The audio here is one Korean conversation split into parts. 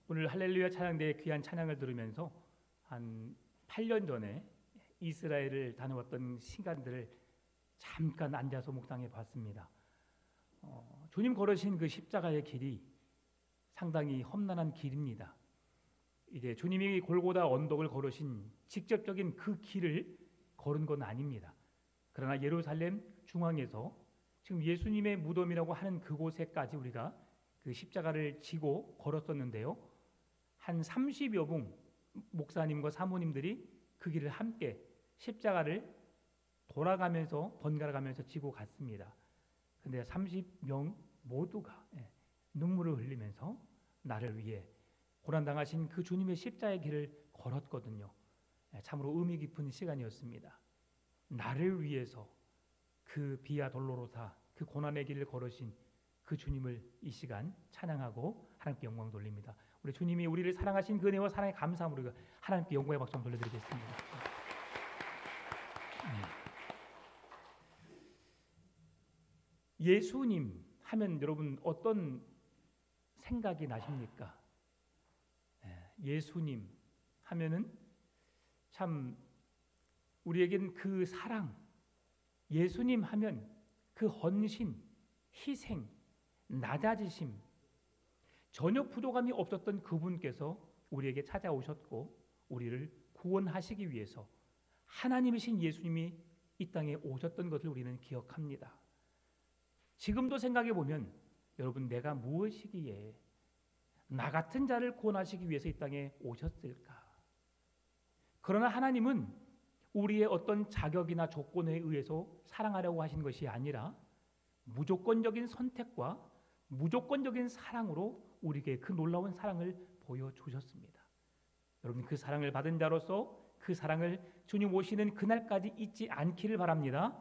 오늘 할렐루야 찬양대의 귀한 찬양을 들으면서 한 8년 전에 이스라엘을 다녀왔던 시간들을 잠깐 앉아서 묵상해 봤습니다. 주님 걸으신 그 십자가의 길이 상당히 험난한 길입니다. 이제 주님이 골고다 언덕을 걸으신 직접적인 그 길을 걸은 건 아닙니다. 그러나 예루살렘 중앙에서 지금 예수님의 무덤이라고 하는 그곳에까지 우리가 그 십자가를 지고 걸었었는데요. 한 30여 분 목사님과 사모님들이 그 길을 함께 십자가를 돌아가면서 번갈아 가면서 지고 갔습니다. 근데 30명 모두가 눈물을 흘리면서 나를 위해 고난당하신 그 주님의 십자가의 길을 걸었거든요. 참으로 의미 깊은 시간이었습니다. 나를 위해서 그 비아 돌로로사 그 고난의 길을 걸으신 그 주님을 이 시간 찬양하고 하나님께 영광 돌립니다. 우리 주님이 우리를 사랑하신 그 은혜와 사랑에 감사함으로 하나님께 영광의 박수 한번 돌려드리겠습니다. 예수님 하면 여러분 어떤 생각이 나십니까? 예수님 하면은 참 우리에겐 그 사랑, 예수님 하면 그 헌신, 희생, 낮아지심, 전혀 부족함이 없었던 그분께서 우리에게 찾아오셨고 우리를 구원하시기 위해서 하나님이신 예수님이 이 땅에 오셨던 것을 우리는 기억합니다. 지금도 생각해 보면 여러분 내가 무엇이기에 나 같은 자를 구원하시기 위해서 이 땅에 오셨을까? 그러나 하나님은 우리의 어떤 자격이나 조건에 의해서 사랑하려고 하신 것이 아니라 무조건적인 선택과 무조건적인 사랑으로 우리에게 그 놀라운 사랑을 보여주셨습니다. 여러분 그 사랑을 받은 자로서 그 사랑을 주님 오시는 그날까지 잊지 않기를 바랍니다.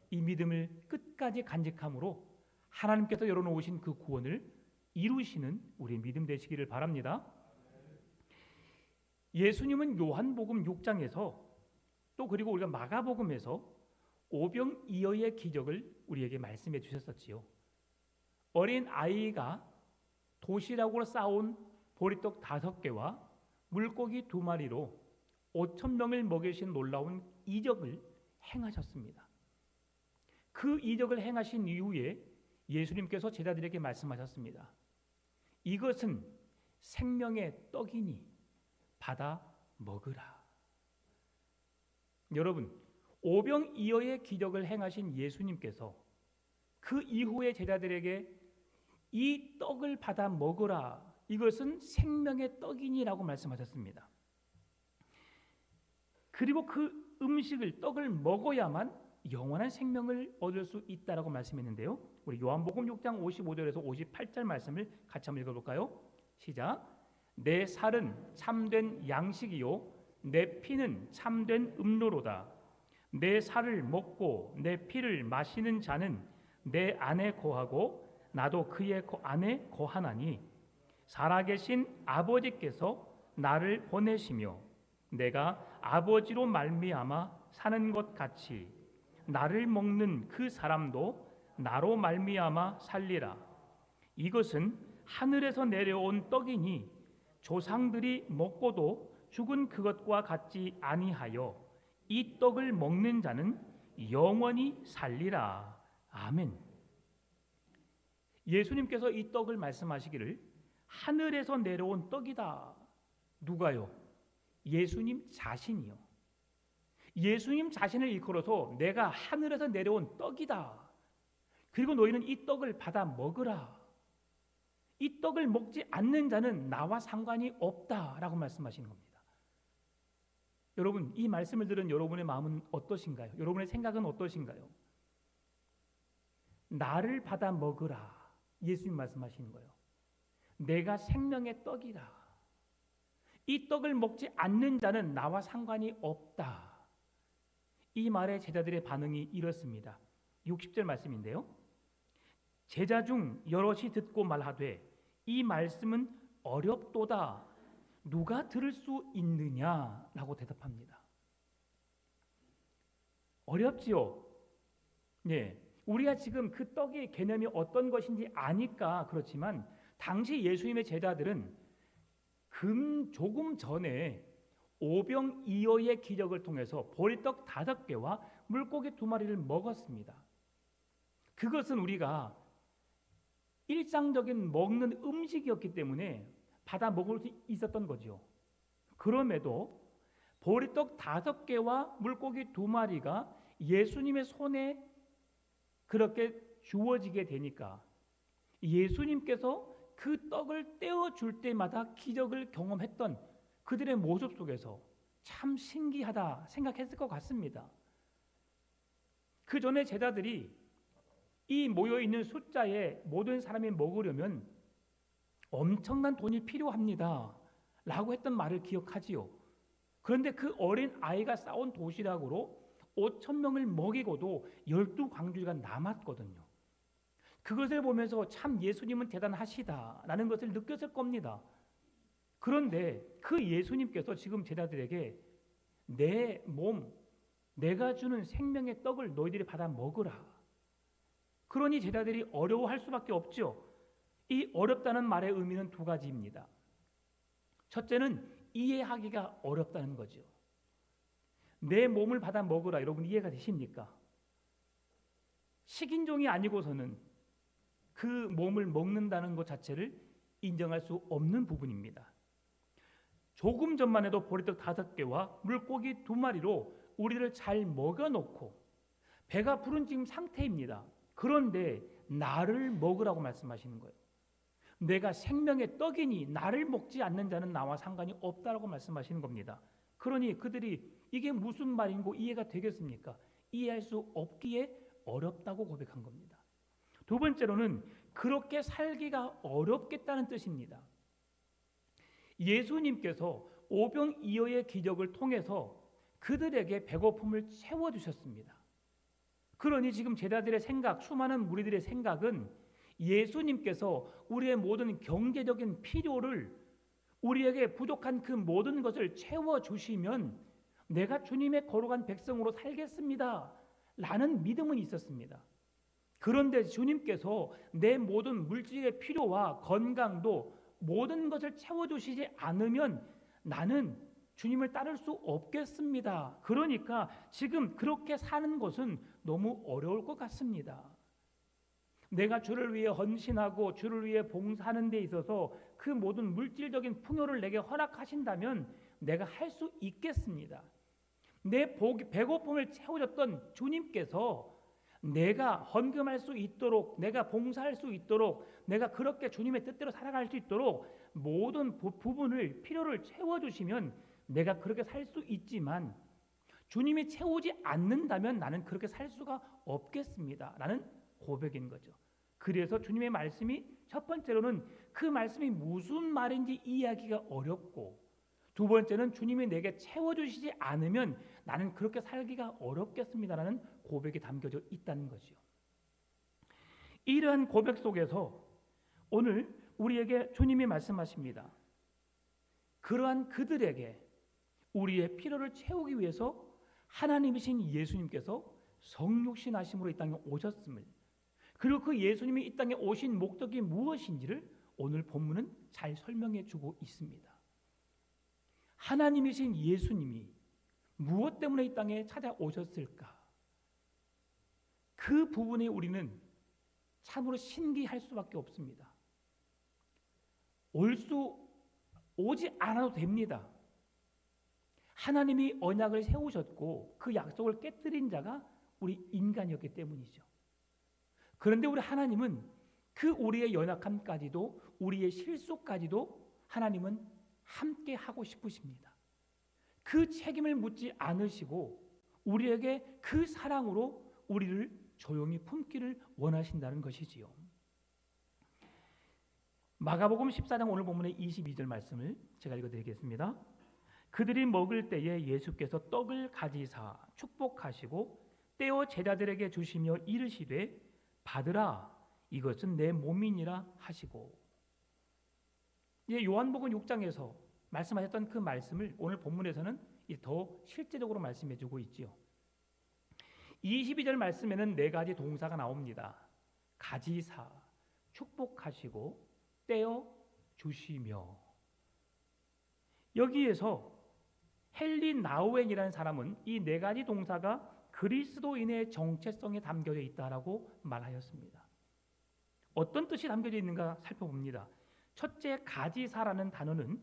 이 믿음을 끝까지 간직함으로 하나님께서 열어놓으신 그 구원을 이루시는 우리 믿음 되시기를 바랍니다. 예수님은 요한복음 6장에서 또 그리고 우리가 마가복음에서 오병이어의 기적을 우리에게 말씀해 주셨었지요. 어린 아이가 도시락으로 싸온 보리떡 5개와 물고기 2마리로 5,000명을 먹이신 놀라운 이적을 행하셨습니다. 그 이적을 행하신 이후에 예수님께서 제자들에게 말씀하셨습니다. 이것은 생명의 떡이니 받아 먹으라. 여러분, 오병이어의 기적을 행하신 예수님께서 그 이후에 제자들에게 이 떡을 받아 먹으라. 이것은 생명의 떡이니라고 말씀하셨습니다. 그리고 그 음식을 떡을 먹어야만 영원한 생명을 얻을 수 있다라고 말씀했는데요. 우리 요한복음 6장 55절에서 58절 말씀을 같이 한번 읽어볼까요? 시작. 내 살은 참된 양식이요 내 피는 참된 음료로다. 내 살을 먹고 내 피를 마시는 자는 내 안에 거하고 나도 그의 안에 거하나니 살아계신 아버지께서 나를 보내시며 내가 아버지로 말미암아 사는 것 같이 나를 먹는 그 사람도 나로 말미암아 살리라. 이것은 하늘에서 내려온 떡이니 조상들이 먹고도 죽은 그것과 같지 아니하여 이 떡을 먹는 자는 영원히 살리라. 아멘. 예수님께서 이 떡을 말씀하시기를 하늘에서 내려온 떡이다. 누가요? 예수님 자신이요. 예수님 자신을 일컬어서 내가 하늘에서 내려온 떡이다. 그리고 너희는 이 떡을 받아 먹으라. 이 떡을 먹지 않는 자는 나와 상관이 없다라고 말씀하시는 겁니다. 여러분, 이 말씀을 들은 여러분의 마음은 어떠신가요? 여러분의 생각은 어떠신가요? 나를 받아 먹으라. 예수님 말씀하시는 거예요. 내가 생명의 떡이라. 이 떡을 먹지 않는 자는 나와 상관이 없다. 이 말에 제자들의 반응이 이렇습니다. 60절 말씀인데요. 제자 중 여럿이 듣고 말하되 이 말씀은 어렵도다. 누가 들을 수 있느냐라고 대답합니다. 어렵지요. 네, 우리가 지금 그 떡의 개념이 어떤 것인지 아니까 그렇지만 당시 예수님의 제자들은 조금 전에 오병이어의 기적을 통해서 보리떡 5개와 물고기 2마리를 먹었습니다. 그것은 우리가 일상적인 먹는 음식이었기 때문에 받아 먹을 수 있었던 거죠. 그럼에도 보리떡 5개와 물고기 2마리가 예수님의 손에 그렇게 주어지게 되니까 예수님께서 그 떡을 떼어줄 때마다 기적을 경험했던 그들의 모습 속에서 참 신기하다 생각했을 것 같습니다. 그 전에 제자들이 이 모여있는 숫자에 모든 사람이 먹으려면 엄청난 돈이 필요합니다 라고 했던 말을 기억하지요. 그런데 그 어린 아이가 쌓은 도시락으로 5,000명을 먹이고도 12광주리가 남았거든요. 그것을 보면서 참 예수님은 대단하시다라는 것을 느꼈을 겁니다. 그런데 그 예수님께서 지금 제자들에게 내 몸, 내가 주는 생명의 떡을 너희들이 받아 먹으라. 그러니 제자들이 어려워할 수밖에 없죠. 이 어렵다는 말의 의미는 2가지입니다. 첫째는 이해하기가 어렵다는 거죠. 내 몸을 받아 먹으라. 여러분 이해가 되십니까? 식인종이 아니고서는 그 몸을 먹는다는 것 자체를 인정할 수 없는 부분입니다. 조금 전만 해도 보리떡 5개와 물고기 2마리로 우리를 잘 먹여놓고 배가 부른 지금 상태입니다. 그런데 나를 먹으라고 말씀하시는 거예요. 내가 생명의 떡이니 나를 먹지 않는 자는 나와 상관이 없다라고 말씀하시는 겁니다. 그러니 그들이 이게 무슨 말인고 이해가 되겠습니까? 이해할 수 없기에 어렵다고 고백한 겁니다. 2번째로는 그렇게 살기가 어렵겠다는 뜻입니다. 예수님께서 오병이어의 기적을 통해서 그들에게 배고픔을 채워주셨습니다. 그러니 지금 제자들의 생각, 수많은 무리들의 생각은 예수님께서 우리의 모든 경제적인 필요를 우리에게 부족한 그 모든 것을 채워주시면 내가 주님의 거룩한 백성으로 살겠습니다 라는 믿음은 있었습니다. 그런데 주님께서 내 모든 물질의 필요와 건강도 모든 것을 채워주시지 않으면 나는 주님을 따를 수 없겠습니다. 그러니까 지금 그렇게 사는 것은 너무 어려울 것 같습니다. 내가 주를 위해 헌신하고 주를 위해 봉사하는 데 있어서 그 모든 물질적인 풍요를 내게 허락하신다면 내가 할 수 있겠습니다. 내 배고픔을 채워줬던 주님께서 내가 헌금할 수 있도록, 내가 봉사할 수 있도록, 내가 그렇게 주님의 뜻대로 살아갈 수 있도록 모든 부분을, 필요를 채워주시면 내가 그렇게 살 수 있지만 주님이 채우지 않는다면 나는 그렇게 살 수가 없겠습니다 라는 고백인 거죠. 그래서 주님의 말씀이 첫 번째로는 그 말씀이 무슨 말인지 이해하기가 어렵고, 2번째는 주님이 내게 채워주시지 않으면 나는 그렇게 살기가 어렵겠습니다라는 고백이 담겨져 있다는 거죠. 이러한 고백 속에서 오늘 우리에게 주님이 말씀하십니다. 그러한 그들에게 우리의 필요를 채우기 위해서 하나님이신 예수님께서 성육신하심으로 이 땅에 오셨음을, 그리고 그 예수님이 이 땅에 오신 목적이 무엇인지를 오늘 본문은 잘 설명해 주고 있습니다. 하나님이신 예수님이 무엇 때문에 이 땅에 찾아오셨을까? 그 부분에 우리는 참으로 신기할 수밖에 없습니다. 오지 않아도 됩니다. 하나님이 언약을 세우셨고 그 약속을 깨뜨린 자가 우리 인간이었기 때문이죠. 그런데 우리 하나님은 그 우리의 연약함까지도, 우리의 실수까지도 하나님은 함께 하고 싶으십니다. 그 책임을 묻지 않으시고 우리에게 그 사랑으로 우리를 조용히 품기를 원하신다는 것이지요. 마가복음 14장 오늘 본문의 22절 말씀을 제가 읽어드리겠습니다. 그들이 먹을 때에 예수께서 떡을 가지사 축복하시고 떼어 제자들에게 주시며 이르시되 받으라, 이것은 내 몸이니라 하시고. 요한복음 6장에서 말씀하셨던 그 말씀을 오늘 본문에서는 더 실제적으로 말씀해주고 있지요. 22절 말씀에는 4가지 동사가 나옵니다. 가지사, 축복하시고, 떼어 주시며. 여기에서 헨리 나우엔이라는 사람은 이 네 가지 동사가 그리스도인의 정체성에 담겨져 있다라고 말하였습니다. 어떤 뜻이 담겨져 있는가 살펴봅니다. 첫째, 가지사라는 단어는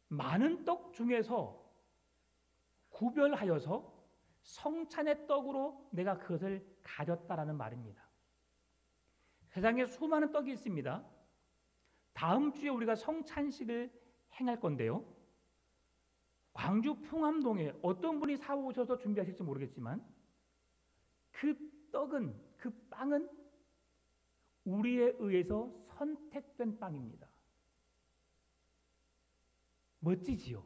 많은 떡 중에서 구별하여서 성찬의 떡으로 내가 그것을 가졌다라는 말입니다. 세상에 수많은 떡이 있습니다. 다음 주에 우리가 성찬식을 행할 건데요. 광주 풍암동에 어떤 분이 사오셔서 준비하실지 모르겠지만 그 떡은, 그 빵은 우리에 의해서 선택된 빵입니다. 멋지지요?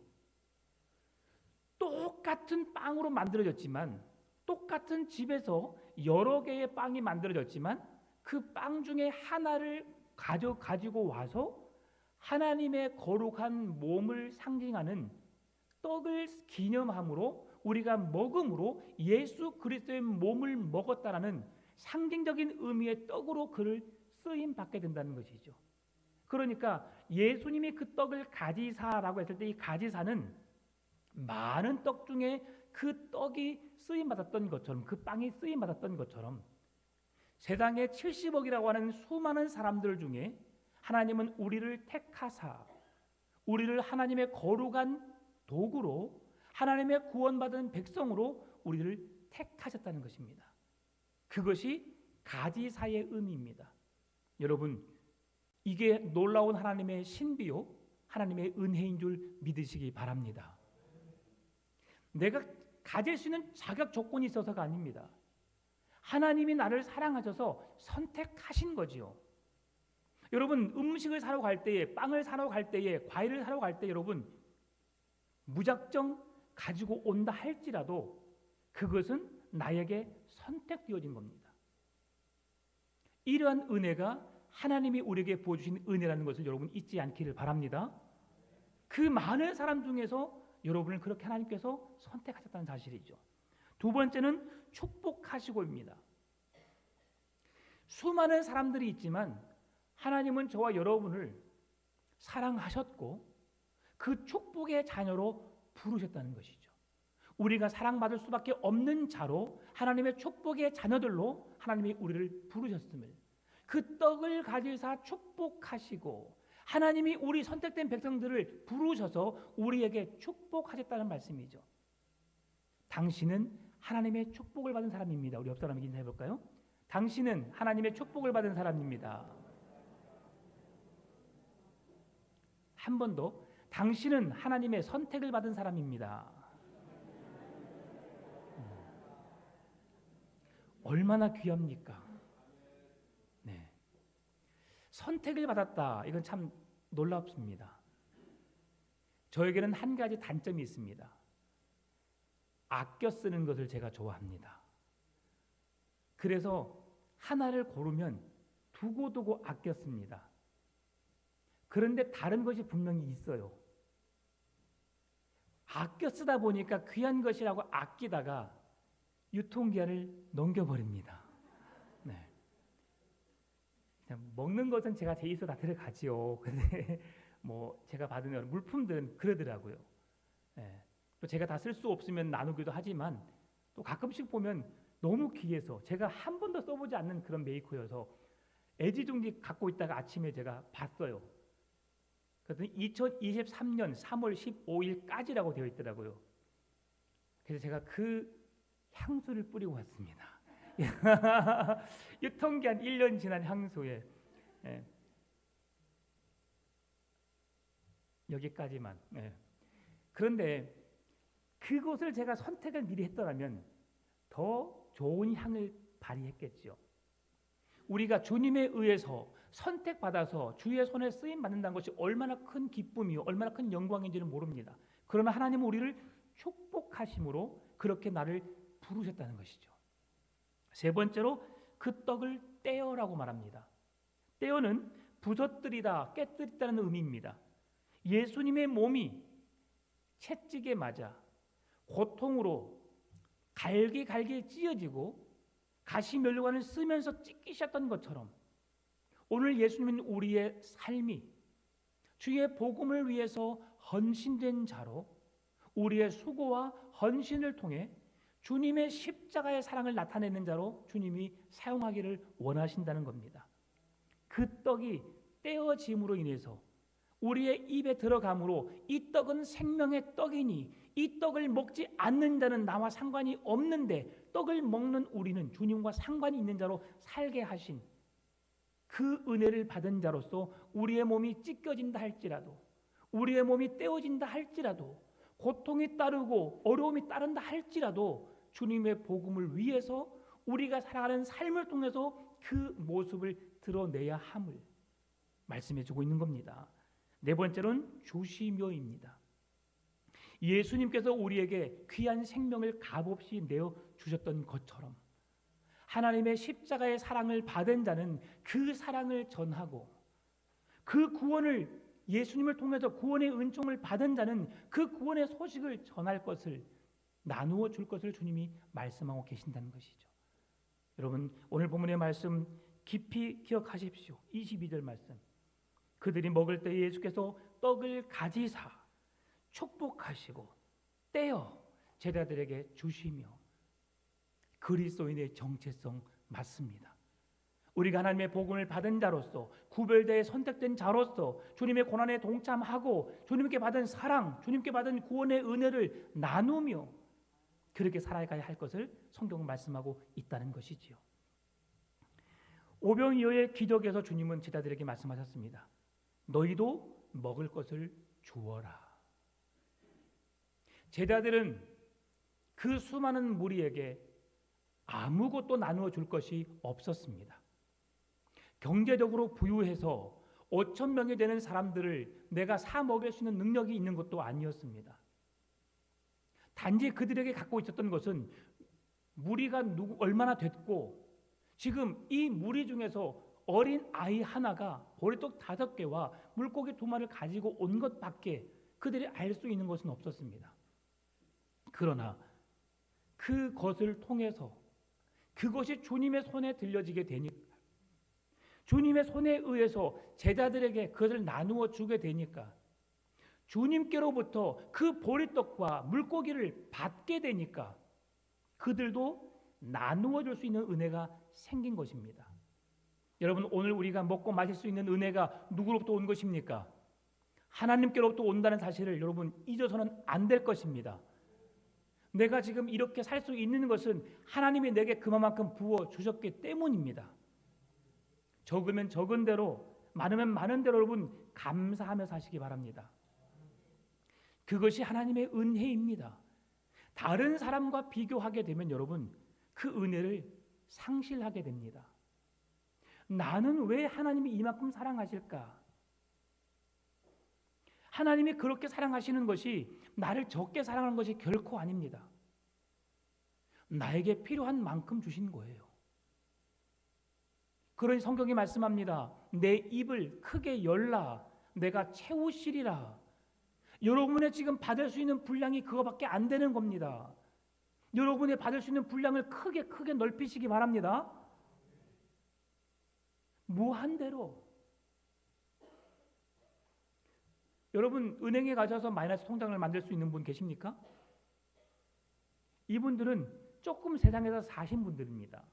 똑같은 빵으로 만들어졌지만, 똑같은 집에서 여러 개의 빵이 만들어졌지만 그 빵 중에 하나를 가지고 와서 하나님의 거룩한 몸을 상징하는 떡을 기념함으로, 우리가 먹음으로 예수 그리스도의 몸을 먹었다라는 상징적인 의미의 떡으로 그를 쓰임 받게 된다는 것이죠. 그러니까 예수님이 그 떡을 가지사라고 했을 때 이 가지사는 많은 떡 중에 그 떡이 쓰임 받았던 것처럼, 그 빵이 쓰임 받았던 것처럼 세상에 70억이라고 하는 수많은 사람들 중에 하나님은 우리를 택하사 우리를 하나님의 거룩한 도구로, 하나님의 구원받은 백성으로 우리를 택하셨다는 것입니다. 그것이 가지사의 의미입니다. 여러분, 이게 놀라운 하나님의 신비요, 하나님의 은혜인 줄 믿으시기 바랍니다. 내가 가질 수 있는 자격 조건이 있어서가 아닙니다. 하나님이 나를 사랑하셔서 선택하신 거지요. 여러분, 음식을 사러 갈 때에, 빵을 사러 갈 때에, 과일을 사러 갈 때 여러분 무작정 가지고 온다 할지라도 그것은 나에게 선택되어진 겁니다. 이러한 은혜가 하나님이 우리에게 부어주신 은혜라는 것을 여러분 잊지 않기를 바랍니다. 그 많은 사람 중에서 여러분을 그렇게 하나님께서 선택하셨다는 사실이죠. 두 번째는 축복하시고입니다. 수많은 사람들이 있지만 하나님은 저와 여러분을 사랑하셨고 그 축복의 자녀로 부르셨다는 것이죠. 우리가 사랑받을 수밖에 없는 자로, 하나님의 축복의 자녀들로 하나님이 우리를 부르셨음을, 그 떡을 가지사 축복하시고 하나님이 우리 선택된 백성들을 부르셔서 우리에게 축복하셨다는 말씀이죠. 당신은 하나님의 축복을 받은 사람입니다. 우리 옆 사람에게 인사해 볼까요? 당신은 하나님의 축복을 받은 사람입니다. 한 번 더, 당신은 하나님의 선택을 받은 사람입니다. 얼마나 귀합니까? 네. 선택을 받았다. 이건 참 놀랍습니다. 저에게는 한 가지 단점이 있습니다. 아껴 쓰는 것을 제가 좋아합니다. 그래서 하나를 고르면 두고두고 아껴 씁니다. 그런데 다른 것이 분명히 있어요. 아껴 쓰다 보니까 귀한 것이라고 아끼다가 유통기한을 넘겨버립니다. 네. 먹는 것은 제가 제 입에 다 들어가지요. 근데 뭐 제가 받은 물품들은 그러더라고요. 네. 또 제가 다 쓸 수 없으면 나누기도 하지만 또 가끔씩 보면 너무 귀해서 제가 한 번도 써보지 않는 그런 메이커여서 애지중지 갖고 있다가 아침에 제가 봤어요. 그랬더니 2023년 3월 15일까지라고 되어 있더라고요. 그래서 제가 그 향수를 뿌리고 왔습니다. 유통기한 1년 지난 향수에 여기까지만. 그런데 그것을 제가 선택을 미리 했더라면 더 좋은 향을 발휘했겠죠. 우리가 주님에 의해서 선택받아서 주의 손에 쓰임 받는다는 것이 얼마나 큰 기쁨이요, 얼마나 큰 영광인지는 모릅니다. 그러나 하나님은 우리를 축복하심으로 그렇게 나를 부르셨다는 것이죠. 세 번째로 그 떡을 떼어라고 말합니다. 떼어는 부서뜨리다, 깨뜨리다는 의미입니다. 예수님의 몸이 채찍에 맞아 고통으로 갈기갈기 찢어지고 가시 면류관을 쓰면서 찢기셨던 것처럼 오늘 예수님은 우리의 삶이 주의 복음을 위해서 헌신된 자로 우리의 수고와 헌신을 통해 주님의 십자가의 사랑을 나타내는 자로 주님이 사용하기를 원하신다는 겁니다. 그 떡이 떼어짐으로 인해서 우리의 입에 들어감으로 이 떡은 생명의 떡이니 이 떡을 먹지 않는 자는 나와 상관이 없는데 떡을 먹는 우리는 주님과 상관이 있는 자로 살게 하신 그 은혜를 받은 자로서 우리의 몸이 찢겨진다 할지라도, 우리의 몸이 떼어진다 할지라도, 고통이 따르고 어려움이 따른다 할지라도 주님의 복음을 위해서 우리가 살아가는 삶을 통해서 그 모습을 드러내야 함을 말씀해 주고 있는 겁니다. 네 번째로는 주시며입니다. 예수님께서 우리에게 귀한 생명을 값없이 내어 주셨던 것처럼 하나님의 십자가의 사랑을 받은 자는 그 사랑을 전하고 그 구원을 예수님을 통해서 구원의 은총을 받은 자는 그 구원의 소식을 전할 것을 나누어 줄 것을 주님이 말씀하고 계신다는 것이죠. 여러분 오늘 본문의 말씀 깊이 기억하십시오. 22절 말씀. 그들이 먹을 때 예수께서 떡을 가지사 축복하시고 떼어 제자들에게 주시며 그리스도인의 정체성 맞습니다. 우리가 하나님의 복음을 받은 자로서 구별되어 선택된 자로서 주님의 고난에 동참하고 주님께 받은 사랑, 주님께 받은 구원의 은혜를 나누며 그렇게 살아가야 할 것을 성경은 말씀하고 있다는 것이지요. 오병이어의 기적에서 주님은 제자들에게 말씀하셨습니다. 너희도 먹을 것을 주어라. 제자들은 그 수많은 무리에게 아무것도 나누어 줄 것이 없었습니다. 경제적으로 부유해서 5천 명이 되는 사람들을 내가 사 먹일 수 있는 능력이 있는 것도 아니었습니다. 단지 그들에게 갖고 있었던 것은 무리가 얼마나 됐고 지금 이 무리 중에서 어린 아이 하나가 보리떡 5개와 물고기 2마리를 가지고 온 것밖에 그들이 알 수 있는 것은 없었습니다. 그러나 그것을 통해서 그것이 주님의 손에 들려지게 되니까 주님의 손에 의해서 제자들에게 그것을 나누어 주게 되니까 주님께로부터 그 보리떡과 물고기를 받게 되니까 그들도 나누어 줄 수 있는 은혜가 생긴 것입니다. 여러분 오늘 우리가 먹고 마실 수 있는 은혜가 누구로부터 온 것입니까? 하나님께로부터 온다는 사실을 여러분 잊어서는 안 될 것입니다. 내가 지금 이렇게 살 수 있는 것은 하나님이 내게 그만큼 부어 주셨기 때문입니다. 적으면 적은 대로 많으면 많은 대로 여러분 감사하며 사시기 바랍니다. 그것이 하나님의 은혜입니다. 다른 사람과 비교하게 되면 여러분 그 은혜를 상실하게 됩니다. 나는 왜 하나님이 이만큼 사랑하실까? 하나님이 그렇게 사랑하시는 것이 나를 적게 사랑하는 것이 결코 아닙니다. 나에게 필요한 만큼 주신 거예요. 그러니 성경이 말씀합니다. 내 입을 크게 열라 내가 채우시리라. 여러분의 지금 받을 수 있는 분량이 그거밖에 안 되는 겁니다. 여러분의 받을 수 있는 분량을 크게 넓히시기 바랍니다. 무한대로. 여러분 은행에 가셔서 마이너스 통장을 만들 수 있는 분 계십니까? 이분들은 조금 세상에서 사신 분들입니다.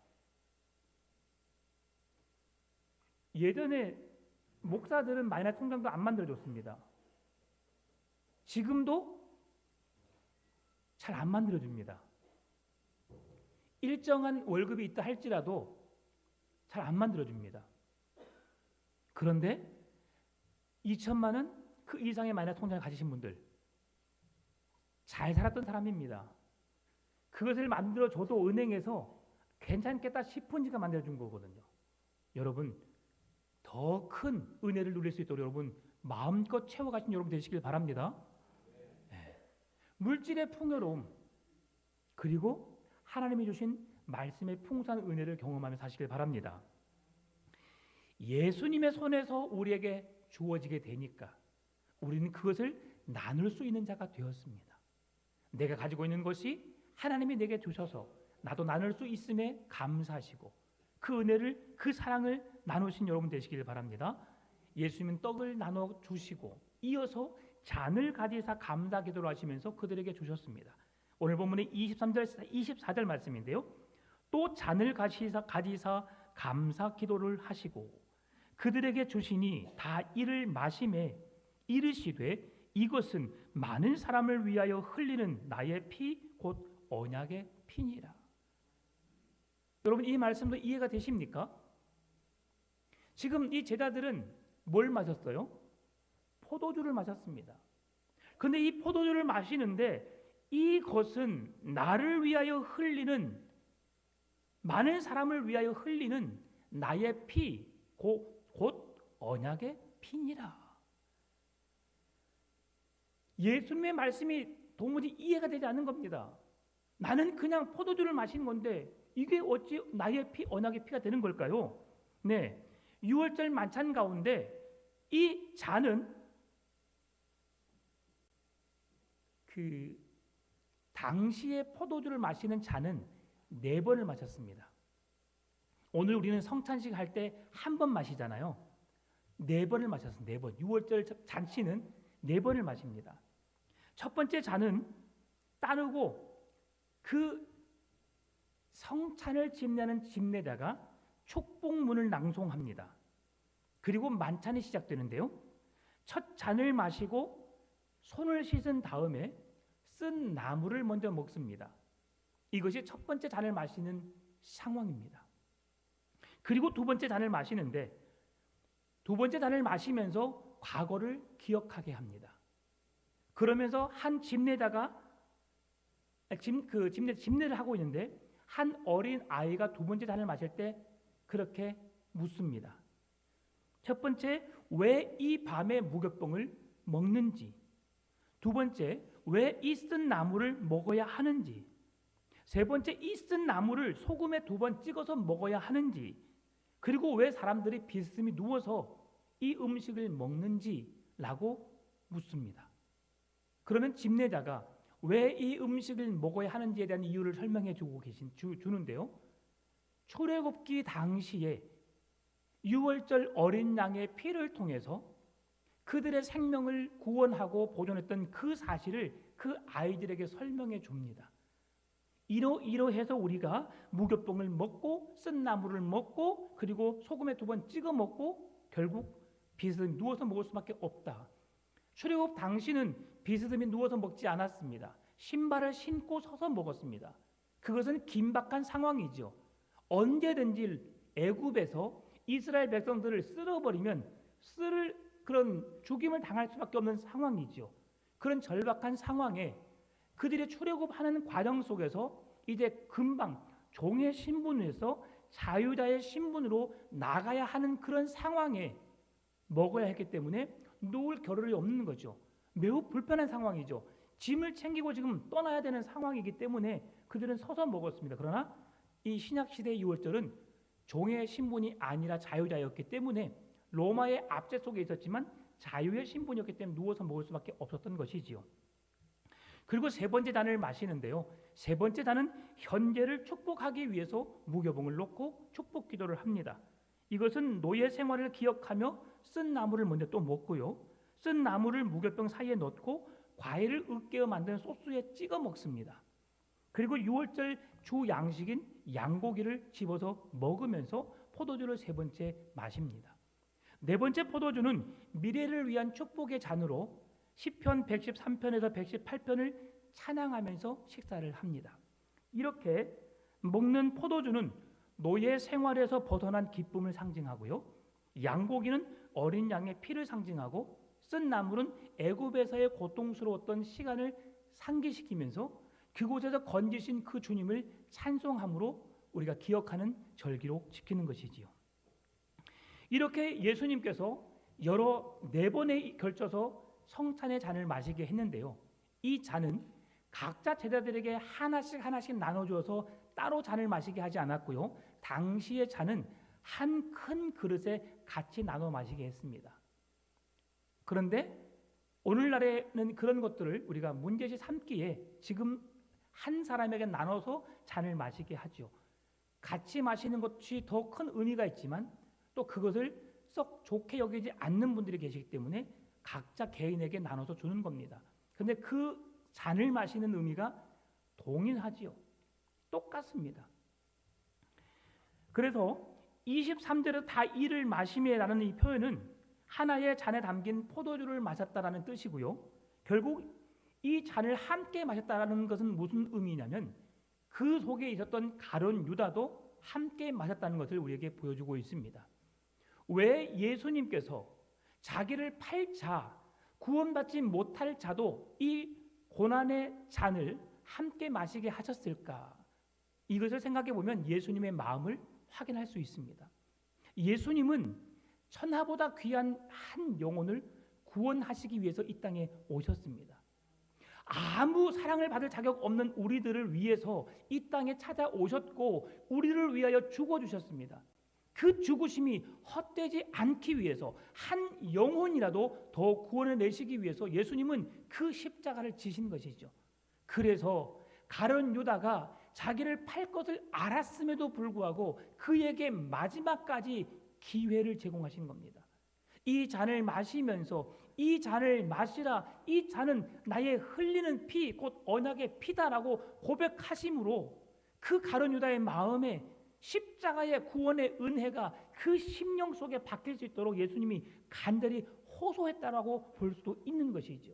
예전에 목사들은 마이너스 통장도 안 만들어줬습니다. 지금도 잘 안 만들어줍니다. 일정한 월급이 있다 할지라도 잘 안 만들어줍니다. 그런데 2천만 원 그 이상의 마이너스 통장을 가지신 분들 잘 살았던 사람입니다. 그것을 만들어줘도 은행에서 괜찮겠다 싶으니까 만들어준 거거든요. 여러분 더 큰 은혜를 누릴 수 있도록 여러분 마음껏 채워가신 여러분 되시길 바랍니다. 네. 물질의 풍요로움 그리고 하나님이 주신 말씀의 풍성한 은혜를 경험하며 사시길 바랍니다. 예수님의 손에서 우리에게 주어지게 되니까 우리는 그것을 나눌 수 있는 자가 되었습니다. 내가 가지고 있는 것이 하나님이 내게 주셔서 나도 나눌 수 있음에 감사하시고 그 은혜를 그 사랑을 나누신 여러분 되시길 바랍니다. 예수님은 떡을 나눠 주시고 이어서 잔을 가지사 감사 기도를 하시면서 그들에게 주셨습니다. 오늘 본문의 23절 24절 말씀인데요. 또 잔을 가지사 감사 기도를 하시고 그들에게 주시니 다 이를 마시매 이르시되 이것은 많은 사람을 위하여 흘리는 나의 피 곧 언약의 피니라. 여러분, 이 말씀도 이해가 되십니까? 지금 이 제자들은 뭘 마셨어요? 포도주를 마셨습니다. 그런데 이 포도주를 마시는데 이것은 나를 위하여 흘리는, 많은 사람을 위하여 흘리는 나의 피 곧 언약의 피니라. 예수님의 말씀이 도무지 이해가 되지 않는 겁니다. 나는 그냥 포도주를 마시는 건데 이게 어찌 나의 피, 언약의 피가 되는 걸까요? 네, 6월절 만찬 가운데 이 잔은 그 당시에 포도주를 마시는 잔은 4번을 마셨습니다. 오늘 우리는 성찬식 할 때 한 번 마시잖아요. 4번을 마셨습니다. 4번. 6월절 잔치는 4번을 마십니다. 첫 번째 잔은 따르고 그 성찬을 집례하는 집례자가 축복문을 낭송합니다. 그리고 만찬이 시작되는데요. 첫 잔을 마시고 손을 씻은 다음에 쓴 나물을 먼저 먹습니다. 이것이 첫 번째 잔을 마시는 상황입니다. 그리고 두 번째 잔을 마시는데 두 번째 잔을 마시면서 과거를 기억하게 합니다. 그러면서 한 집례자가 집례를 하고 있는데 한 어린 아이가 두 번째 잔을 마실 때 그렇게 묻습니다. 첫 번째, 왜 이 밤에 무교병을 먹는지. 두 번째, 왜 이 쓴 나물을 먹어야 하는지. 세 번째, 이 쓴 나물을 소금에 2번 찍어서 먹어야 하는지. 그리고 왜 사람들이 비스듬히 누워서 이 음식을 먹는지라고 묻습니다. 그러면 집례자가 왜 이 음식을 먹어야 하는지에 대한 이유를 설명해 주는데요. 출애굽기 당시에 6월절 어린 양의 피를 통해서 그들의 생명을 구원하고 보존했던 그 사실을 그 아이들에게 설명해 줍니다. 이러해서 우리가 무교병을 먹고 쓴 나물을 먹고 그리고 소금에 2번 찍어 먹고 결국 비스듬히 누워서 먹을 수밖에 없다. 출애굽 당시는 비스듬히 누워서 먹지 않았습니다. 신발을 신고 서서 먹었습니다. 그것은 긴박한 상황이죠. 언제든지 애굽에서 이스라엘 백성들을 쓸어버리면 그런 죽임을 당할 수밖에 없는 상황이죠. 그런 절박한 상황에 그들의 출애굽하는 과정 속에서 이제 금방 종의 신분에서 자유자의 신분으로 나가야 하는 그런 상황에 먹어야 했기 때문에 놓을 겨를이 없는 거죠. 매우 불편한 상황이죠. 짐을 챙기고 지금 떠나야 되는 상황이기 때문에 그들은 서서 먹었습니다. 그러나 이 신약시대의 6월절은 종의 신분이 아니라 자유자였기 때문에 로마의 압제 속에 있었지만 자유의 신분이었기 때문에 누워서 먹을 수밖에 없었던 것이지요. 그리고 세 번째 잔을 마시는데요. 세 번째 잔은 현재를 축복하기 위해서 무교봉을 놓고 축복 기도를 합니다. 이것은 노예 생활을 기억하며 쓴 나물을 먼저 또 먹고요. 쓴 나물을 무교병 사이에 넣고 과일을 으깨어 만든 소스에 찍어 먹습니다. 그리고 6월절 주 양식인 양고기를 집어서 먹으면서 포도주를 세 번째 마십니다. 네 번째 포도주는 미래를 위한 축복의 잔으로 시편 113편에서 118편을 찬양하면서 식사를 합니다. 이렇게 먹는 포도주는 노예 생활에서 벗어난 기쁨을 상징하고요. 양고기는 어린 양의 피를 상징하고 쓴 나물은 애굽에서의 고통스러웠던 시간을 상기시키면서 그곳에서 건지신 그 주님을 찬송함으로 우리가 기억하는 절기로 지키는 것이지요. 이렇게 예수님께서 4번에 걸쳐서 성찬의 잔을 마시게 했는데요. 이 잔은 각자 제자들에게 하나씩 나눠주어서 따로 잔을 마시게 하지 않았고요. 당시의 잔은 한 큰 그릇에 같이 나눠 마시게 했습니다. 그런데 오늘날에는 그런 것들을 우리가 문제시 삼기에 지금 한 사람에게 나눠서 잔을 마시게 하죠. 같이 마시는 것이 더 큰 의미가 있지만 또 그것을 썩 좋게 여기지 않는 분들이 계시기 때문에 각자 개인에게 나눠서 주는 겁니다. 근데 그 잔을 마시는 의미가 동일하지요. 똑같습니다. 그래서 23절에 다 이를 마시매라는 이 표현은 하나의 잔에 담긴 포도주를 마셨다라는 뜻이고요. 결국 이 잔을 함께 마셨다라는 것은 무슨 의미냐면 그 속에 있었던 가룟 유다도 함께 마셨다는 것을 우리에게 보여주고 있습니다. 왜 예수님께서 자기를 팔 자, 구원받지 못할 자도 이 고난의 잔을 함께 마시게 하셨을까? 이것을 생각해 보면 예수님의 마음을 확인할 수 있습니다. 예수님은 천하보다 귀한 한 영혼을 구원하시기 위해서 이 땅에 오셨습니다. 아무 사랑을 받을 자격 없는 우리들을 위해서 이 땅에 찾아오셨고 우리를 위하여 죽어주셨습니다. 그 죽으심이 헛되지 않기 위해서 한 영혼이라도 더 구원을 내시기 위해서 예수님은 그 십자가를 지신 것이죠. 그래서 가룟 유다가 자기를 팔 것을 알았음에도 불구하고 그에게 마지막까지 기회를 제공하신 겁니다. 이 잔을 마시면서 이 잔을 마시라, 이 잔은 나의 흘리는 피, 곧 언약의 피다라고 고백하심으로 그 가룟 유다의 마음에 십자가의 구원의 은혜가 그 심령 속에 박힐 수 있도록 예수님이 간절히 호소했다라고 볼 수도 있는 것이죠.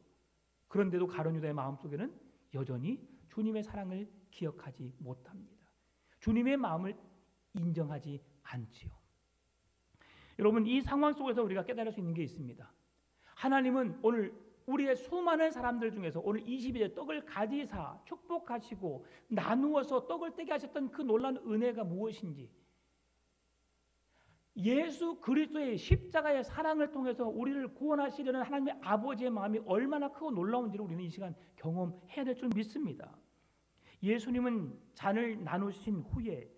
그런데도 가룟 유다의 마음속에는 여전히 주님의 사랑을 기억하지 못합니다. 주님의 마음을 인정하지 않지요. 여러분, 이 상황 속에서 우리가 깨달을 수 있는 게 있습니다. 하나님은 오늘 우리의 수많은 사람들 중에서 오늘 22절 떡을 가지사 축복하시고 나누어서 떡을 떼게 하셨던 그 놀라운 은혜가 무엇인지, 예수 그리스도의 십자가의 사랑을 통해서 우리를 구원하시려는 하나님의 아버지의 마음이 얼마나 크고 놀라운지를 우리는 이 시간 경험해야 될 줄 믿습니다. 예수님은 잔을 나누신 후에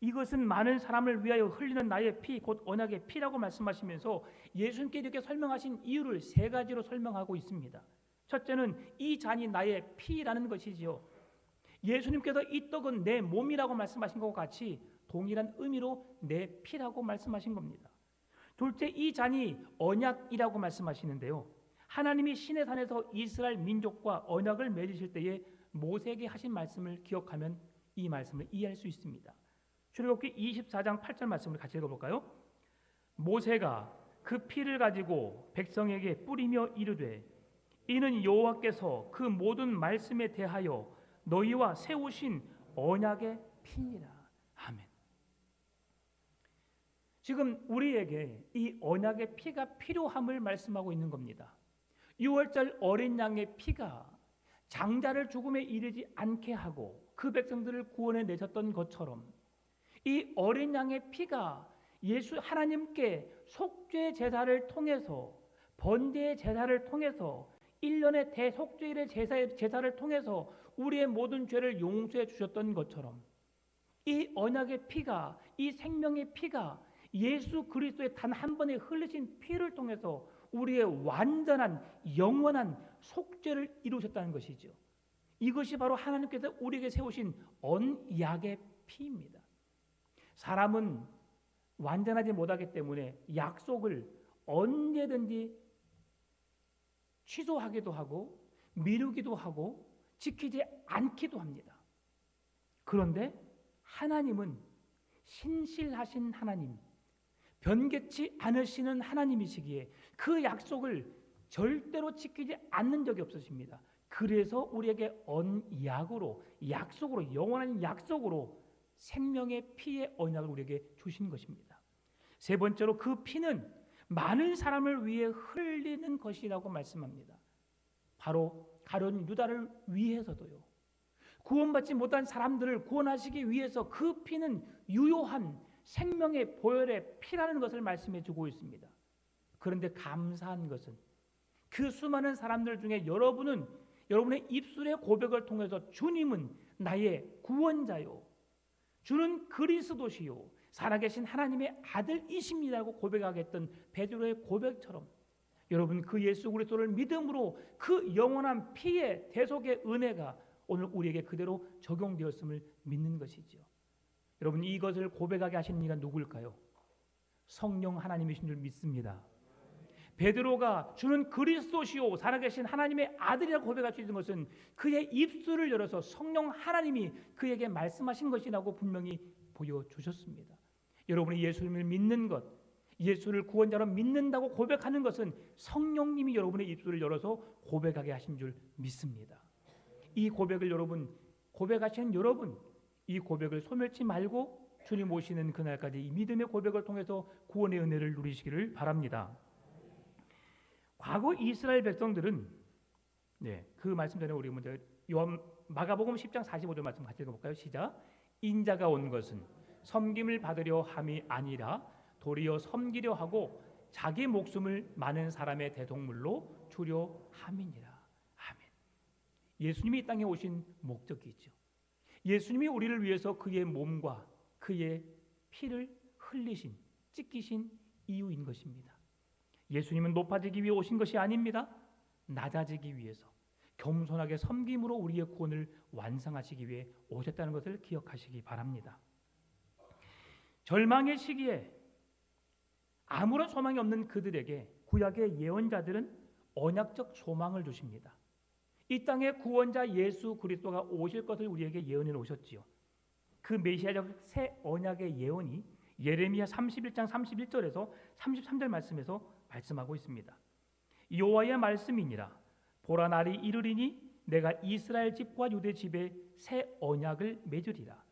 이것은 많은 사람을 위하여 흘리는 나의 피, 곧 언약의 피라고 말씀하시면서 예수님께 이렇게 설명하신 이유를 세 가지로 설명하고 있습니다. 첫째는 이 잔이 나의 피라는 것이지요. 예수님께서 이 떡은 내 몸이라고 말씀하신 것과 같이 동일한 의미로 내 피라고 말씀하신 겁니다. 둘째, 이 잔이 언약이라고 말씀하시는데요. 하나님이 시내 산에서 이스라엘 민족과 언약을 맺으실 때에 모세에게 하신 말씀을 기억하면 이 말씀을 이해할 수 있습니다. 출애굽기 24장 8절 말씀을 같이 읽어볼까요? 모세가 그 피를 가지고 백성에게 뿌리며 이르되 이는 여호와께서 그 모든 말씀에 대하여 너희와 세우신 언약의 피니라. 아멘. 지금 우리에게 이 언약의 피가 필요함을 말씀하고 있는 겁니다. 6월절 어린 양의 피가 장자를 죽음에 이르지 않게 하고 그 백성들을 구원해 내셨던 것처럼 이 어린 양의 피가 예수 하나님께 속죄 제사를 통해서, 번제의 제사를 통해서, 1년의 대속죄일의 제사를 통해서 우리의 모든 죄를 용서해 주셨던 것처럼 이 언약의 피가, 이 생명의 피가 예수 그리스도의 단 한 번에 흘리신 피를 통해서 우리의 완전한 영원한 속죄를 이루셨다는 것이죠. 이것이 바로 하나님께서 우리에게 세우신 언약의 피입니다. 사람은 완전하지 못하기 때문에 약속을 언제든지 취소하기도 하고 미루기도 하고 지키지 않기도 합니다. 그런데 하나님은 신실하신 하나님, 변개치 않으시는 하나님이시기에 그 약속을 절대로 지키지 않는 적이 없으십니다. 그래서 우리에게 언약으로, 약속으로, 영원한 약속으로 생명의 피의 언약을 우리에게 주신 것입니다. 세 번째로 그 피는 많은 사람을 위해 흘리는 것이라고 말씀합니다. 바로 가룟 유다를 위해서도요. 구원받지 못한 사람들을 구원하시기 위해서 그 피는 유효한 생명의 보혈의 피라는 것을 말씀해 주고 있습니다. 그런데 감사한 것은 그 수많은 사람들 중에 여러분은 여러분의 입술의 고백을 통해서 주님은 나의 구원자요, 주는 그리스도시요, 살아계신 하나님의 아들이십니다라고 고백하겠던 베드로의 고백처럼 여러분 그 예수 그리스도를 믿음으로 그 영원한 피의 대속의 은혜가 오늘 우리에게 그대로 적용되었음을 믿는 것이죠. 여러분 이것을 고백하게 하시는 이가 누구일까요? 성령 하나님이신 줄 믿습니다. 베드로가 주는 그리스도시요 살아계신 하나님의 아들이라고 고백할 수 있는 것은 그의 입술을 열어서 성령 하나님이 그에게 말씀하신 것이라고 분명히 보여주셨습니다. 여러분이 예수님을 믿는 것, 예수를 구원자로 믿는다고 고백하는 것은 성령님이 여러분의 입술을 열어서 고백하게 하신 줄 믿습니다. 이 고백을 고백하시는 여러분, 이 고백을 소멸치 말고 주님 오시는 그날까지 이 믿음의 고백을 통해서 구원의 은혜를 누리시기를 바랍니다. 과거 이스라엘 백성들은 그 말씀 전에 우리 먼저 마가복음 10장 45절 말씀 같이 읽어볼까요? 시작. 인자가 온 것은 섬김을 받으려 함이 아니라 도리어 섬기려 하고 자기 목숨을 많은 사람의 대속물로 주려 함이니라. 아멘. 예수님이 이 땅에 오신 목적이 있죠. 예수님이 우리를 위해서 그의 몸과 그의 피를 흘리신, 찢기신 이유인 것입니다. 예수님은 높아지기 위해 오신 것이 아닙니다. 낮아지기 위해서 겸손하게 섬김으로 우리의 구원을 완성하시기 위해 오셨다는 것을 기억하시기 바랍니다. 절망의 시기에 아무런 소망이 없는 그들에게 구약의 예언자들은 언약적 소망을 주십니다. 이 땅의 구원자 예수 그리스도가 오실 것을 우리에게 예언해 놓으셨지요. 그 메시아적 새 언약의 예언이 예레미야 31장 31절에서 33절 말씀에서 말씀하고 있습니다. 여호와의 말씀이니라. 보라 날이 이르리니 내가 이스라엘 집과 유대 집에 새 언약을 맺으리라.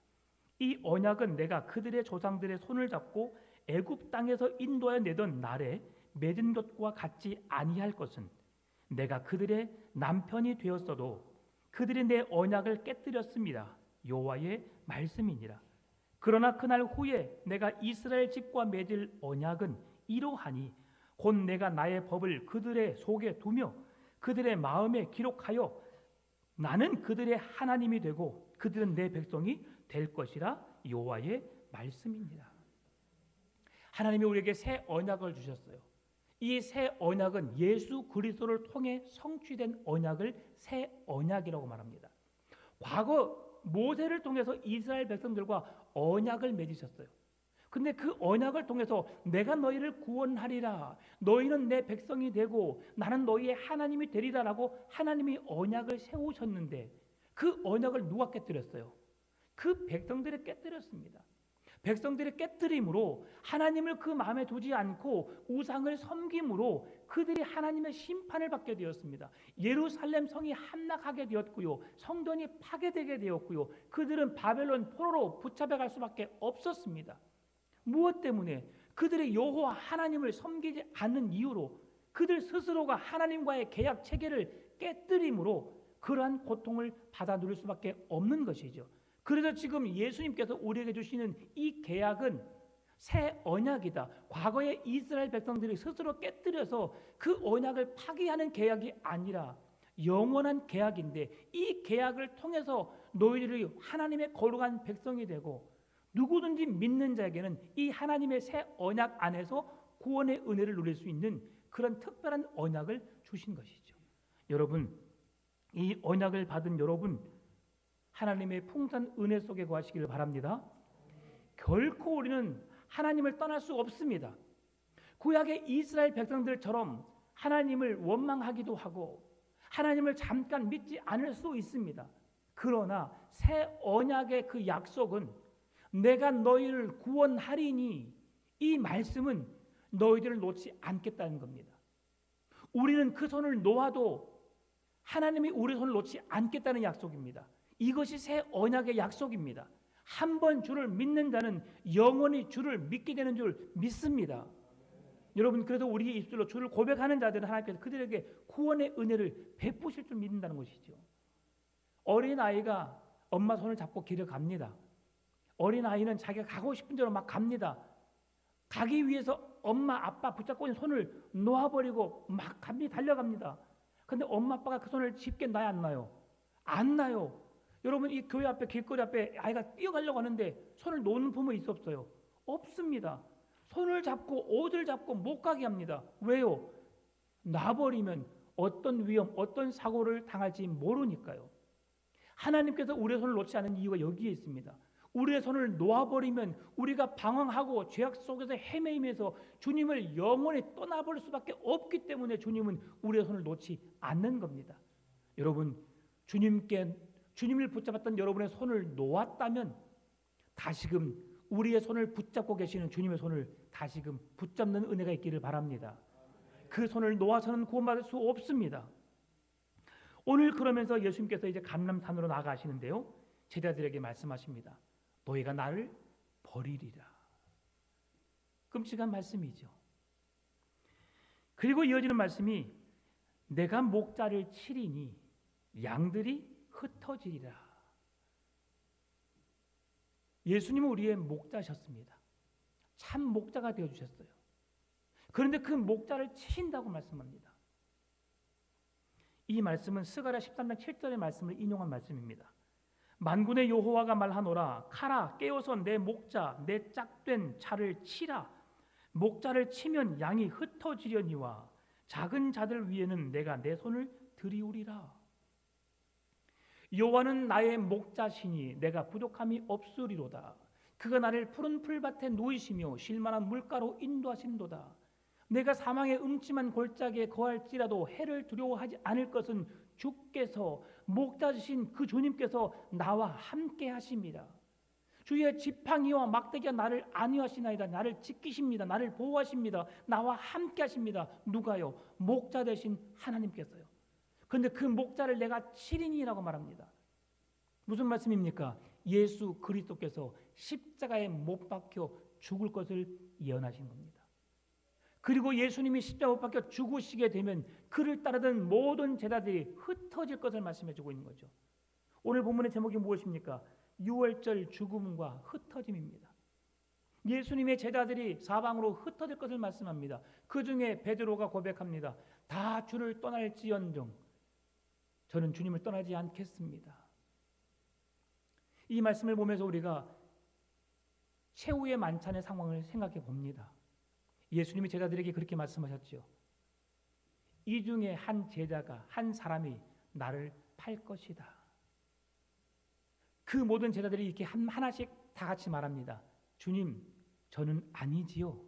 이 언약은 내가 그들의 조상들의 손을 잡고 애굽 땅에서 인도하여 내던 날에 맺은 것과 같지 아니할 것은 내가 그들의 남편이 되었어도 그들이 내 언약을 깨뜨렸습니다. 여호와의 말씀이니라. 그러나 그날 후에 내가 이스라엘 집과 맺을 언약은 이러하니 곧 내가 나의 법을 그들의 속에 두며 그들의 마음에 기록하여 나는 그들의 하나님이 되고 그들은 내 백성이 될 것이라. 여호와의 말씀이니라. 하나님이 우리에게 새 언약을 주셨어요. 이 새 언약은 예수 그리스도를 통해 성취된 언약을 새 언약이라고 말합니다. 과거 모세를 통해서 이스라엘 백성들과 언약을 맺으셨어요. 근데 그 언약을 통해서 내가 너희를 구원하리라, 너희는 내 백성이 되고 나는 너희의 하나님이 되리라라고 하나님이 언약을 세우셨는데 그 언약을 누가 깨뜨렸어요? 그 백성들이 깨뜨렸습니다. 백성들의 깨뜨림으로 하나님을 그 마음에 두지 않고 우상을 섬김으로 그들이 하나님의 심판을 받게 되었습니다. 예루살렘 성이 함락하게 되었고요, 성전이 파괴되게 되었고요, 그들은 바벨론 포로로 붙잡혀갈 수밖에 없었습니다. 무엇 때문에? 그들의 여호와 하나님을 섬기지 않는 이유로 그들 스스로가 하나님과의 계약 체계를 깨뜨림으로 그러한 고통을 받아 누릴 수밖에 없는 것이죠. 그래서 지금 예수님께서 우리에게 주시는 이 계약은 새 언약이다. 과거의 이스라엘 백성들이 스스로 깨뜨려서 그 언약을 파기하는 계약이 아니라 영원한 계약인데 이 계약을 통해서 너희들이 하나님의 거룩한 백성이 되고 누구든지 믿는 자에게는 이 하나님의 새 언약 안에서 구원의 은혜를 누릴 수 있는 그런 특별한 언약을 주신 것이죠. 여러분, 이 언약을 받은 여러분, 하나님의 풍성한 은혜 속에 거하시기를 바랍니다. 결코 우리는 하나님을 떠날 수 없습니다. 구약의 이스라엘 백성들처럼 하나님을 원망하기도 하고 하나님을 잠깐 믿지 않을 수 있습니다. 그러나 새 언약의 그 약속은 내가 너희를 구원하리니 이 말씀은 너희들을 놓지 않겠다는 겁니다. 우리는 그 손을 놓아도 하나님이 우리 손을 놓지 않겠다는 약속입니다. 이것이 새 언약의 약속입니다. 한 번 주를 믿는 자는 영원히 주를 믿게 되는 줄 믿습니다. 여러분, 그래서 우리의 입술로 주를 고백하는 자들은 하나님께서 그들에게 구원의 은혜를 베푸실 줄 믿는다는 것이죠. 어린아이가 엄마 손을 잡고 길을 갑니다. 어린아이는 자기가 가고 싶은 대로 막 갑니다. 가기 위해서 엄마 아빠 붙잡고 있는 손을 놓아버리고 막 달려갑니다. 근데 엄마 아빠가 그 손을 쉽게 놔야 안 놔요? 안 놔요. 여러분, 이 교회 앞에 길거리 앞에 아이가 뛰어가려고 하는데 손을 놓는 부모 있어 없어요? 없습니다. 손을 잡고 옷을 잡고 못 가게 합니다. 왜요? 놔버리면 어떤 위험, 어떤 사고를 당할지 모르니까요. 하나님께서 우리의 손을 놓지 않은 이유가 여기에 있습니다. 우리의 손을 놓아버리면 우리가 방황하고 죄악 속에서 헤매이면서 주님을 영원히 떠나버릴 수밖에 없기 때문에 주님은 우리의 손을 놓지 않는 겁니다. 여러분, 주님을 붙잡았던 여러분의 손을 놓았다면 다시금 우리의 손을 붙잡고 계시는 주님의 손을 다시금 붙잡는 은혜가 있기를 바랍니다. 그 손을 놓아서는 구원받을 수 없습니다. 오늘 그러면서 예수님께서 이제 감람산으로 나아가시는데요, 제자들에게 말씀하십니다. 너희가 나를 버리리라. 끔찍한 말씀이죠. 그리고 이어지는 말씀이 내가 목자를 치리니 양들이 흩어지리라. 예수님은 우리의 목자셨습니다. 참 목자가 되어주셨어요. 그런데 그 목자를 치신다고 말씀합니다. 이 말씀은 스가랴 13장 7절의 말씀을 인용한 말씀입니다. 만군의 여호와가 말하노라 가라 깨어서 내 목자 내 짝된 자를 치라. 목자를 치면 양이 흩어지려니와 작은 자들 위에는 내가 내 손을 들이우리라. 여호와는 나의 목자시니 내가 부족함이 없으리로다. 그가 나를 푸른 풀밭에 놓이시며 쉴만한 물가로 인도하신도다. 내가 사망의 음침한 골짜기에 거할지라도 해를 두려워하지 않을 것은 주께서 목자시신 그 주님께서 나와 함께 하십니다. 주의 지팡이와 막대기가 나를 안위하시나이다. 나를 지키십니다. 나를 보호하십니다. 나와 함께 하십니다. 누가요? 목자 되신 하나님께서요. 그런데 그 목자를 내가 치리니라고 말합니다. 무슨 말씀입니까? 예수 그리스도께서 십자가에 못 박혀 죽을 것을 예언하신 겁니다. 그리고 예수님이 십자가 못 박혀 죽으시게 되면 그를 따르던 모든 제자들이 흩어질 것을 말씀해주고 있는 거죠. 오늘 본문의 제목이 무엇입니까? 유월절 죽음과 흩어짐입니다. 예수님의 제자들이 사방으로 흩어질 것을 말씀합니다. 그 중에 베드로가 고백합니다. 다 주를 떠날지언정 저는 주님을 떠나지 않겠습니다. 이 말씀을 보면서 우리가 최후의 만찬의 상황을 생각해 봅니다. 예수님이 제자들에게 그렇게 말씀하셨죠. 이 중에 한 제자가 한 사람이 나를 팔 것이다. 그 모든 제자들이 이렇게 하나씩 다 같이 말합니다. 주님, 저는 아니지요.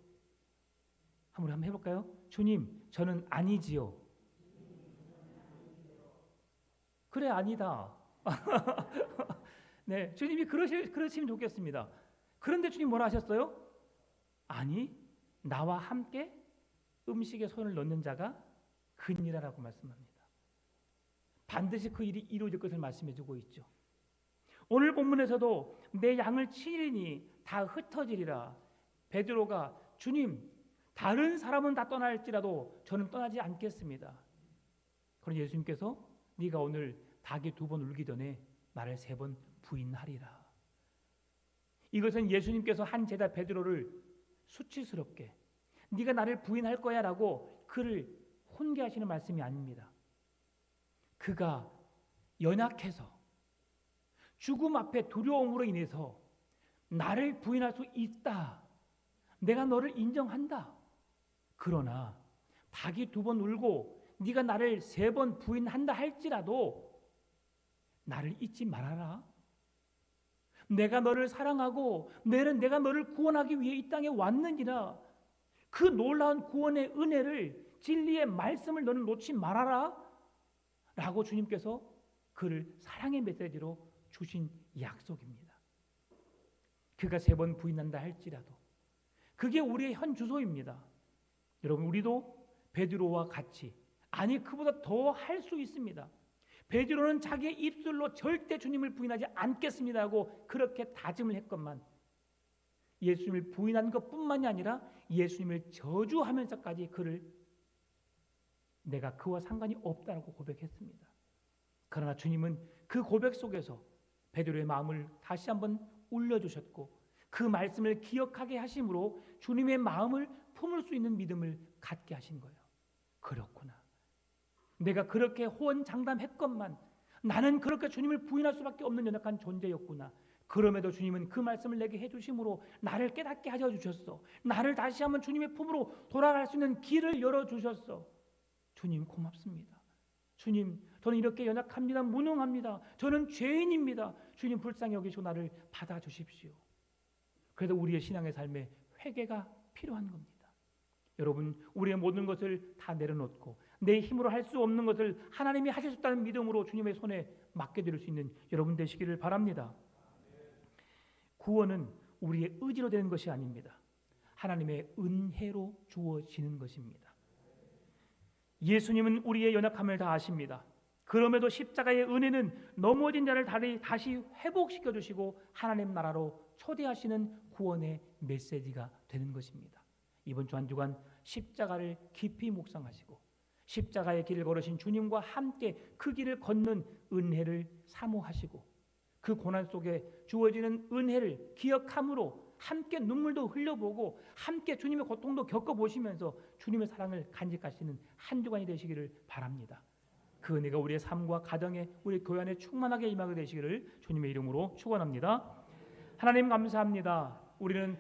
한번 해볼까요? 주님, 저는 아니지요. 그래, 아니다. 네, 주님이 그러시면 좋겠습니다. 그런데 주님 뭐라 하셨어요? 아니, 나와 함께 음식에 손을 넣는 자가 그니라라고 말씀합니다. 반드시 그 일이 이루어질 것을 말씀해주고 있죠. 오늘 본문에서도 내 양을 치리니 다 흩어지리라. 베드로가 주님, 다른 사람은 다 떠날지라도 저는 떠나지 않겠습니다. 그런데 예수님께서 네가 오늘 닭이 2번 울기 전에 나를 3번 부인하리라. 이것은 예수님께서 한 제자 베드로를 수치스럽게 네가 나를 부인할 거야 라고 그를 훈계하시는 말씀이 아닙니다. 그가 연약해서 죽음 앞에 두려움으로 인해서 나를 부인할 수 있다. 내가 너를 인정한다. 그러나 닭이 2번 울고 네가 나를 3번 부인한다 할지라도 나를 잊지 말아라. 내가 너를 사랑하고 내가 너를 구원하기 위해 이 땅에 왔느니라. 그 놀라운 구원의 은혜를 진리의 말씀을 너는 놓지 말아라 라고 주님께서 그를 사랑의 메시지로 주신 약속입니다. 그가 3번 부인한다 할지라도 그게 우리의 현 주소입니다. 여러분, 우리도 베드로와 같이, 아니 그보다 더 할 수 있습니다. 베드로는 자기의 입술로 절대 주님을 부인하지 않겠습니다 하고 그렇게 다짐을 했건만 예수님을 부인한 것뿐만이 아니라 예수님을 저주하면서까지 그를 내가 그와 상관이 없다라고 고백했습니다. 그러나 주님은 그 고백 속에서 베드로의 마음을 다시 한번 울려주셨고 그 말씀을 기억하게 하심으로 주님의 마음을 품을 수 있는 믿음을 갖게 하신 거예요. 그렇구나. 내가 그렇게 호언장담했건만 나는 그렇게 주님을 부인할 수밖에 없는 연약한 존재였구나. 그럼에도 주님은 그 말씀을 내게 해주심으로 나를 깨닫게 하여 주셨어. 나를 다시 한번 주님의 품으로 돌아갈 수 있는 길을 열어주셨어. 주님 고맙습니다. 주님, 저는 이렇게 연약합니다. 무능합니다. 저는 죄인입니다. 주님 불쌍히 여기시고 나를 받아주십시오. 그래도 우리의 신앙의 삶에 회개가 필요한 겁니다. 여러분, 우리의 모든 것을 다 내려놓고 내 힘으로 할 수 없는 것을 하나님이 하실 수 있다는 믿음으로 주님의 손에 맡겨드릴 수 있는 여러분 되시기를 바랍니다. 구원은 우리의 의지로 되는 것이 아닙니다. 하나님의 은혜로 주어지는 것입니다. 예수님은 우리의 연약함을 다 아십니다. 그럼에도 십자가의 은혜는 넘어진 자를 다시 회복시켜 주시고 하나님 나라로 초대하시는 구원의 메시지가 되는 것입니다. 이번 주 한 주간 십자가를 깊이 묵상하시고 십자가의 길을 걸으신 주님과 함께 그 길을 걷는 은혜를 사모하시고 그 고난 속에 주어지는 은혜를 기억함으로 함께 눈물도 흘려보고 함께 주님의 고통도 겪어보시면서 주님의 사랑을 간직하시는 한 주간이 되시기를 바랍니다. 그 은혜가 우리의 삶과 가정에 우리 교회 안에 충만하게 임하게 되시기를 주님의 이름으로 축원합니다. 하나님 감사합니다. 우리는